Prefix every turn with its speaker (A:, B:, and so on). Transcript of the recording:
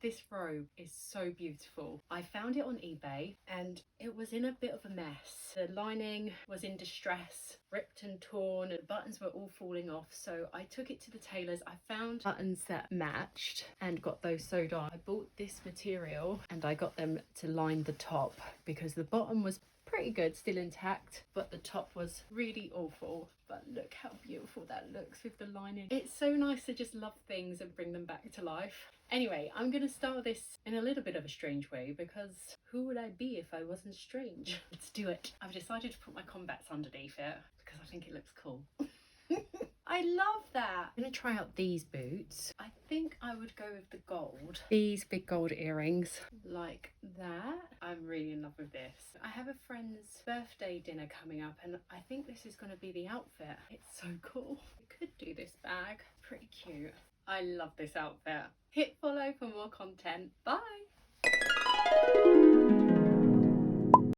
A: This robe is so beautiful. I found it on eBay and it was in a bit of a mess. The lining was in distress, ripped and torn, and the buttons were all falling off. So I took it to the tailor's. I found buttons that matched and got those sewed on. I bought this material and I got them to line the top because the bottom was pretty good, still intact, but the top was really awful. But look how beautiful that looks with the lining. It's so nice to just love things and bring them back to life. Anyway, I'm gonna style this in a little bit of a strange way because who would I be if I wasn't strange? Let's do it. I've decided to put my combats underneath it because I think it looks cool. I love that. I'm gonna try out these boots. I think I would go with the gold. These big gold earrings like that. I'm really in love with this. I have a friend's birthday dinner coming up and I think this is gonna be the outfit. It's so cool. I could do this bag. Pretty cute. I love this outfit. Hit follow for more content. Bye.